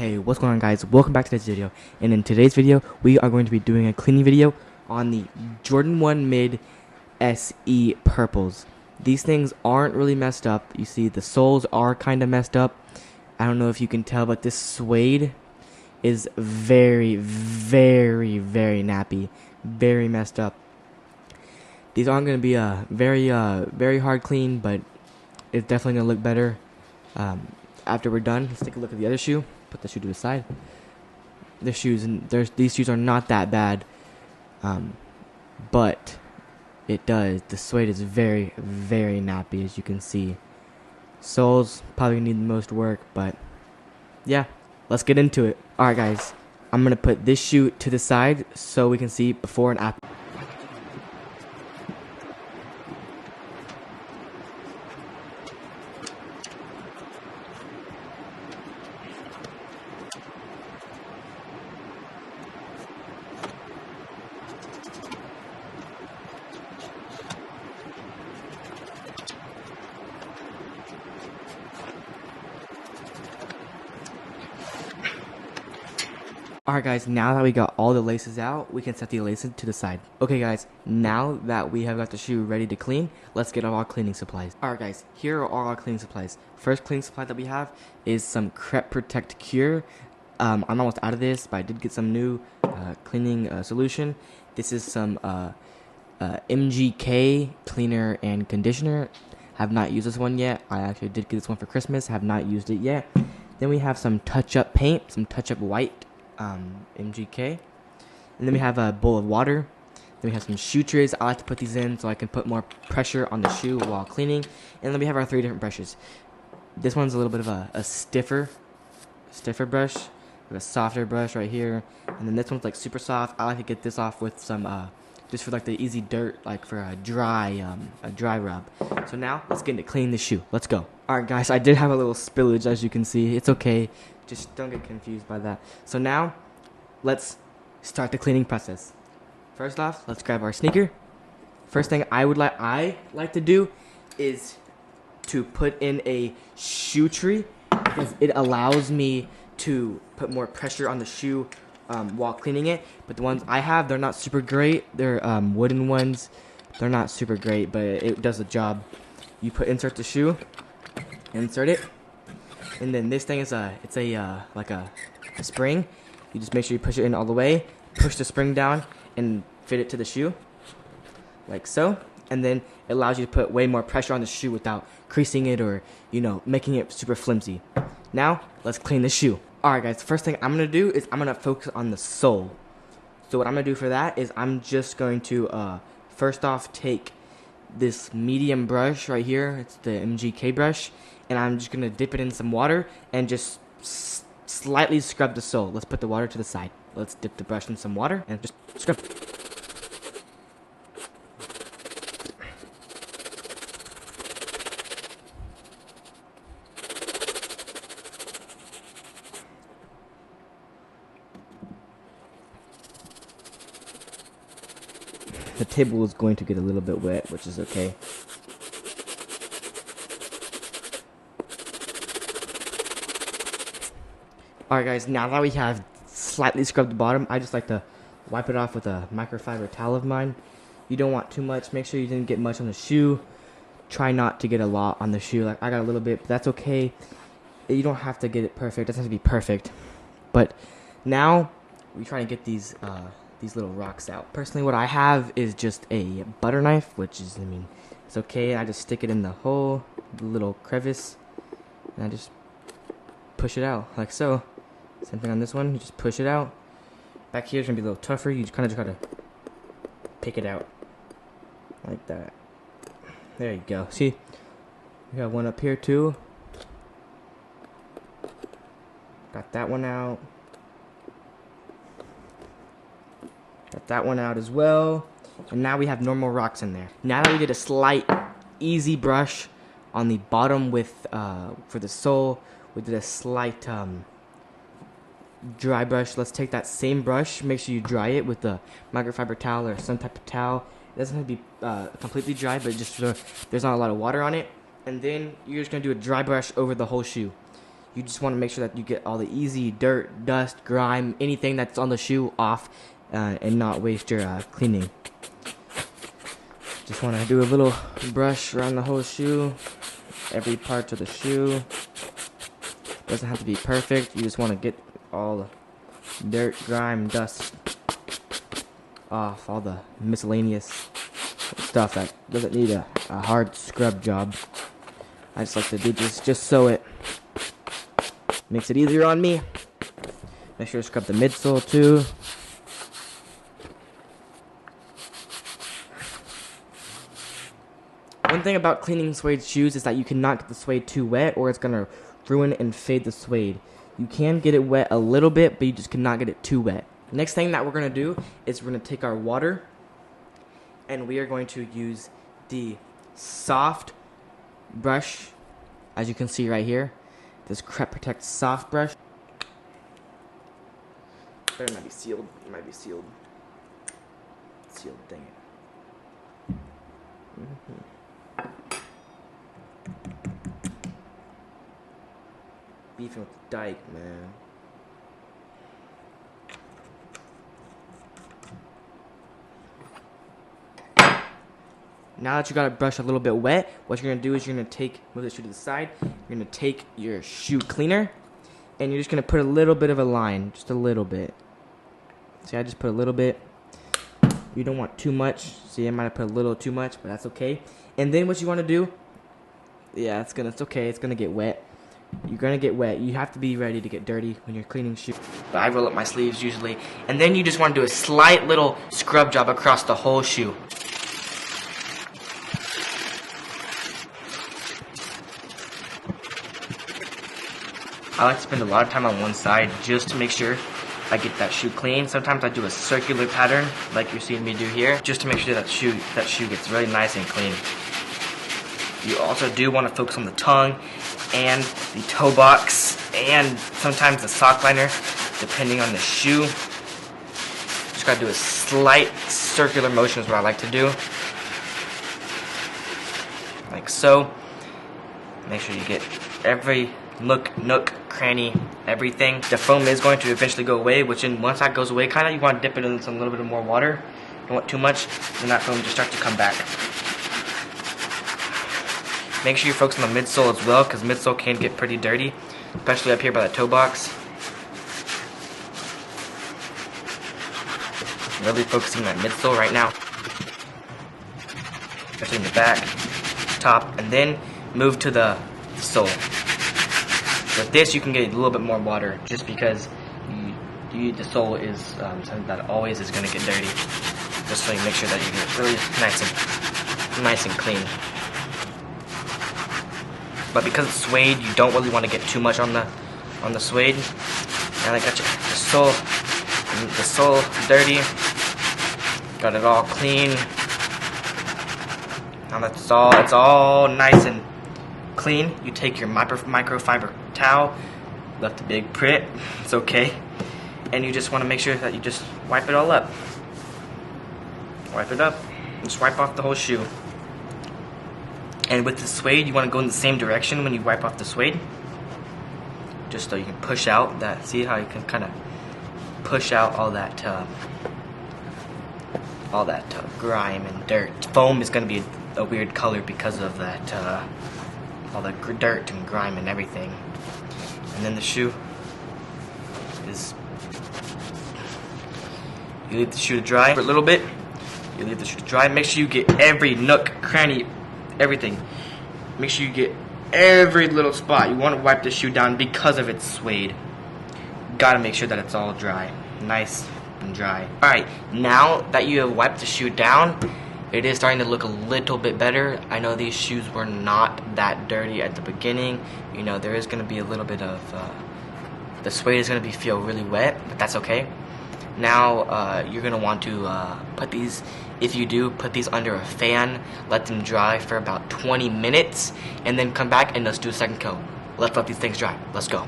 Hey, what's going on, guys? Welcome back to this video. And in today's video, we are going to be doing a cleaning video on the Jordan 1 Mid SE Purples. These things aren't really messed up. You see, the soles are kind of messed up. I don't know if you can tell, but this suede is very nappy, very messed up. These aren't going to be a very hard clean, but it's definitely going to look better after we're done. Let's take a look at the other shoe. Put the shoe to the side. These shoes are not that bad, but the suede is very nappy, as you can see. Soles probably need the most work, but yeah, let's get into it. Alright, guys, I'm gonna put this shoe to the side so we can see before and after. Alright, guys, now that we got all the laces out, we can set the laces to the side. Okay, guys, now that we have got the shoe ready to clean, let's get our cleaning supplies. Alright, guys, here are all our cleaning supplies. First cleaning supply that we have is some Crep Protect Cure. I'm almost out of this, but I did get some new cleaning solution. This is some MGK cleaner and conditioner. Have not used this one yet. I actually did get this one for Christmas. Have not used it yet. Then we have some touch-up paint, some touch-up white. MGK, and then we have a bowl of water. Then we have some shoe trays. I like to put these in so I can put more pressure on the shoe while cleaning. And then we have our 3 different brushes. This one's a little bit of a stiffer brush. We have a softer brush right here, and then this one's like super soft. I like to get this off with some just for like the easy dirt, like for a dry rub. So now let's get into cleaning the shoe. Let's go. Alright, guys, I did have a little spillage, as you can see. It's okay. Just don't get confused by that. So now, let's start the cleaning process. First off, let's grab our sneaker. First thing I like to do is to put in a shoe tree, because it allows me to put more pressure on the shoe while cleaning it. But the ones I have, they're not super great. They're wooden ones. They're not super great, but it does the job. You insert the shoe, insert it. And then this thing is like a spring. You just make sure you push it in all the way, push the spring down, and fit it to the shoe, like so. And then it allows you to put way more pressure on the shoe without creasing it or, making it super flimsy. Now, let's clean the shoe. Alright, guys, the first thing I'm going to do is I'm going to focus on the sole. So what I'm going to do for that is I'm just going to, first off, take this medium brush right here. It's the MGK brush. And I'm just going to dip it in some water and just slightly scrub the sole. Let's put the water to the side. Let's dip the brush in some water and just scrub. The table is going to get a little bit wet, which is okay. Alright, guys, now that we have slightly scrubbed the bottom, I just like to wipe it off with a microfiber towel of mine. You don't want too much. Make sure you didn't get much on the shoe. Try not to get a lot on the shoe. Like, I got a little bit, but that's okay. You don't have to get it perfect. It doesn't have to be perfect. But now, we try to get these little rocks out. Personally, what I have is just a butter knife, which is, it's okay. I just stick it in the hole, the little crevice, and I just push it out, like so. Same thing on this one, you just push it out. Back here is going to be a little tougher, you just kind of gotta pick it out. Like that. There you go. See, we got one up here too. Got that one out. Got that one out as well. And now we have normal rocks in there. Now that we did a slight, easy brush on the bottom with, for the sole, we did a slight, dry brush. Let's take that same brush, make sure you dry it with a microfiber towel or some type of towel. It doesn't have to be completely dry, but just so there's not a lot of water on it. And then you're just going to do a dry brush over the whole shoe. You just want to make sure that you get all the easy dirt, dust, grime, anything that's on the shoe off, and not waste your cleaning. Just want to do a little brush around the whole shoe, every part of the shoe. Doesn't have to be perfect. You just want to get all the dirt, grime, dust off, all the miscellaneous stuff that doesn't need a hard scrub job. I just like to do this, just so it makes it easier on me. Make sure to scrub the midsole too. One thing about cleaning suede shoes is that you cannot get the suede too wet, or it's gonna ruin and fade the suede. You can get it wet a little bit, but you just cannot get it too wet. Next thing that we're gonna do is we're gonna take our water, and we are going to use the soft brush, as you can see right here. This Crep Protect soft brush. It might be sealed. It might be sealed. Sealed, dang it. Beefing with the dike, man. Now that you got a brush a little bit wet, what you're gonna do is you're gonna move the shoe to the side. You're gonna take your shoe cleaner, and you're just gonna put a little bit of a line, just a little bit. See, I just put a little bit. You don't want too much. See, I might have put a little too much, but that's okay. And then what you want to do? Yeah, it's okay. It's gonna get wet. You're gonna get wet. You have to be ready to get dirty when you're cleaning shoes. But I roll up my sleeves usually, and then you just want to do a slight little scrub job across the whole shoe. I like to spend a lot of time on one side just to make sure I get that shoe clean. Sometimes I do a circular pattern like you're seeing me do here, just to make sure that shoe gets really nice and clean. You also do want to focus on the tongue and the toe box and sometimes the sock liner, depending on the shoe. Just gotta do a slight circular motion is what I like to do. Like so. Make sure you get every nook, cranny, everything. The foam is going to eventually go away, once that goes away, you want to dip it in some little bit of more water. Don't want too much, then that foam just starts to come back. Make sure you focus on the midsole as well, because midsole can get pretty dirty, especially up here by the toe box. Really focusing on that midsole right now. Especially in the back, top, and then move to the sole. With this, you can get a little bit more water, just because the sole is something that always is going to get dirty. Just so you make sure that you get it really nice and clean. But because it's suede, you don't really want to get too much on the suede. And I got the sole dirty. Got it all clean. Now that it's all nice and clean, you take your microfiber towel, left a big print, it's okay, and you just want to make sure that you just wipe it all up. Wipe it up, just wipe off the whole shoe. And with the suede, you want to go in the same direction when you wipe off the suede, just so you can push out that, see how you can kind of push out all that grime and dirt. Foam is going to be a weird color because of that, all the dirt and grime and everything. And then the shoe is, you leave the shoe to dry for a little bit. You leave the shoe to dry. Make sure you get every nook, cranny, everything. Make sure you get every little spot. You want to wipe the shoe down because of its suede. Gotta make sure that it's all dry, nice and dry. Alright, now that you have wiped the shoe down, it is starting to look a little bit better. I know these shoes were not that dirty at the beginning. You know, there is going to be a little bit of, the suede is going to feel really wet, but that's okay. Now, you're going to want to put these, if you do, put these under a fan, let them dry for about 20 minutes, and then come back and let's do a second coat. Let's let these things dry. Let's go.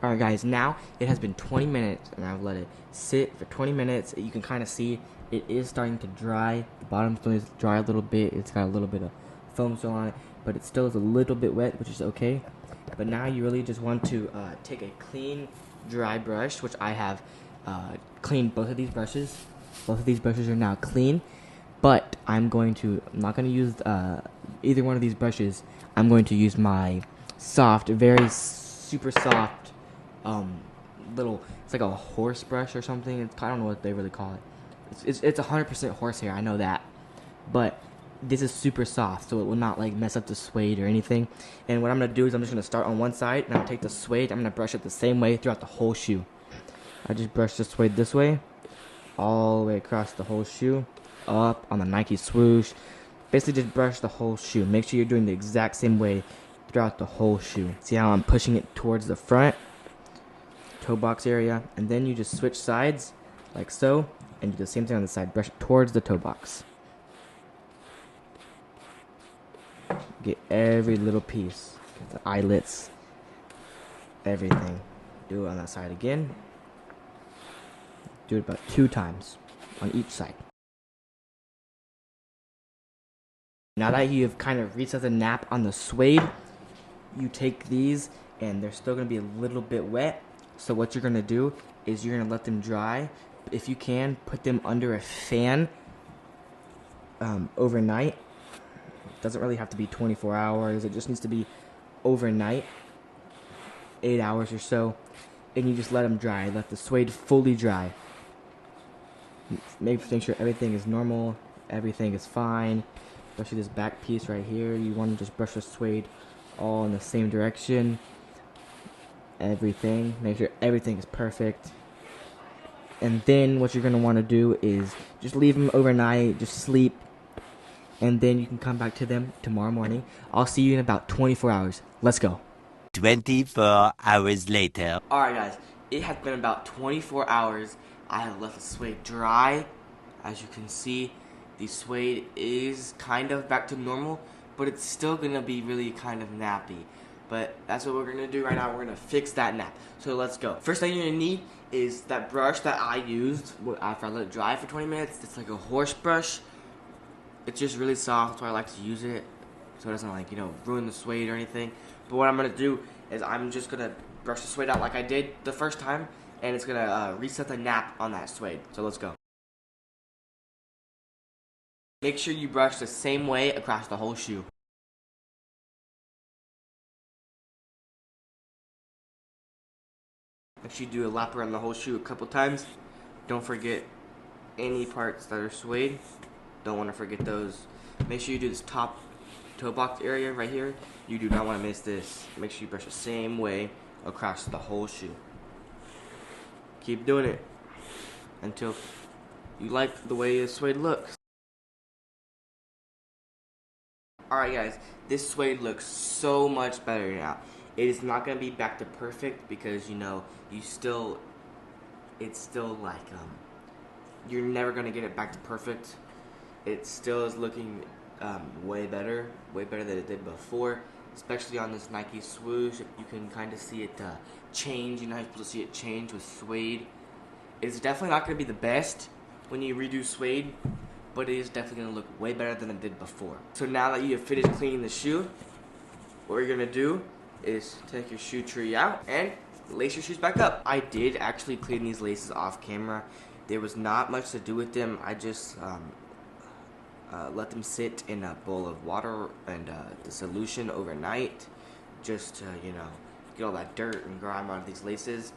Alright guys, now it has been 20 minutes and I've let it sit for 20 minutes. You can kind of see it is starting to dry. The bottom still is dry a little bit. It's got a little bit of foam still on it, but it still is a little bit wet, which is okay. But now you really just want to take a clean, dry brush, which I have cleaned both of these brushes. Both of these brushes are now clean, but I'm not going to use either one of these brushes. I'm going to use my soft, very super soft, it's like a horse brush or something. I don't know what they really call it. It's 100% horsehair, I know that, but this is super soft, so it will not like mess up the suede or anything. And what I'm gonna do is I'm just gonna start on one side, and I'll take the suede. I'm gonna brush it the same way throughout the whole shoe. I just brush the suede this way, all the way across the whole shoe, up on the Nike swoosh. Basically, just brush the whole shoe. Make sure you're doing the exact same way throughout the whole shoe. See how I'm pushing it towards the front toe box area, and then you just switch sides like so, and do the same thing on the side. Brush it towards the toe box. Get every little piece, get the eyelets, everything. Do it on that side again. Do it about 2 times on each side. Now that you have kind of reset the nap on the suede, you take these, and they're still going to be a little bit wet. So what you're going to do is you're going to let them dry. If you can, put them under a fan overnight. It doesn't really have to be 24 hours. It just needs to be overnight, 8 hours or so. And you just let them dry. Let the suede fully dry. Make sure everything is normal. Everything is fine. Especially this back piece right here. You want to just brush the suede all in the same direction. Everything. Make sure everything is perfect. And then what you're going to want to do is just leave them overnight. Just sleep. And then you can come back to them tomorrow morning. I'll see you in about 24 hours. Let's go. 24 hours later. Alright guys, it has been about 24 hours. I have left the suede dry. As you can see, the suede is kind of back to normal, but it's still going to be really kind of nappy. But that's what we're going to do right now. We're going to fix that nap. So let's go. First thing you're going to need is that brush that I used after I let it dry for 20 minutes. It's like a horse brush. It's just really soft. That's why I like to use it. So it doesn't like, ruin the suede or anything. But what I'm going to do is I'm just going to brush the suede out like I did the first time. And it's going to reset the nap on that suede. So let's go. Make sure you brush the same way across the whole shoe. Make sure you do a lap around the whole shoe a couple times. Don't forget any parts that are suede. Don't want to forget those. Make sure you do this top toe box area right here. You do not want to miss this. Make sure you brush the same way across the whole shoe. Keep doing it until you like the way the suede looks. Alright guys, this suede looks so much better now. It is not going to be back to perfect because, it's still like, you're never going to get it back to perfect. It still is looking way better than it did before, especially on this Nike swoosh. You can kind of see it change. You're able to see it change with suede. It's definitely not going to be the best when you redo suede, but it is definitely going to look way better than it did before. So now that you have finished cleaning the shoe, what you're going to do is take your shoe tree out and lace your shoes back up. I did actually clean these laces off camera. There was not much to do with them. I just let them sit in a bowl of water and the solution overnight, just to, get all that dirt and grime out of these laces.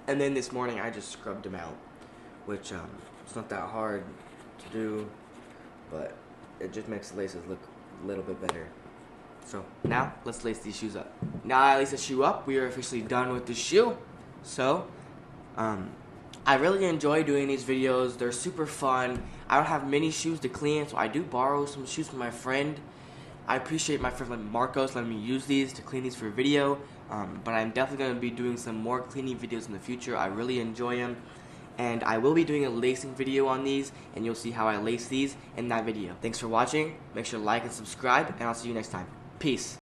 And then this morning I just scrubbed them out, which it's not that hard to do, but it just makes the laces look a little bit better. So now let's lace these shoes up. Now I lace the shoe up, we are officially done with the shoe. So I really enjoy doing these videos. They're super fun. I don't have many shoes to clean, so I do borrow some shoes from my friend. I appreciate my friend like Marcos letting me use these to clean these for video. But I'm definitely going to be doing some more cleaning videos in the future. I really enjoy them. And I will be doing a lacing video on these, and you'll see how I lace these in that video. Thanks for watching. Make sure to like and subscribe, and I'll see you next time. Peace.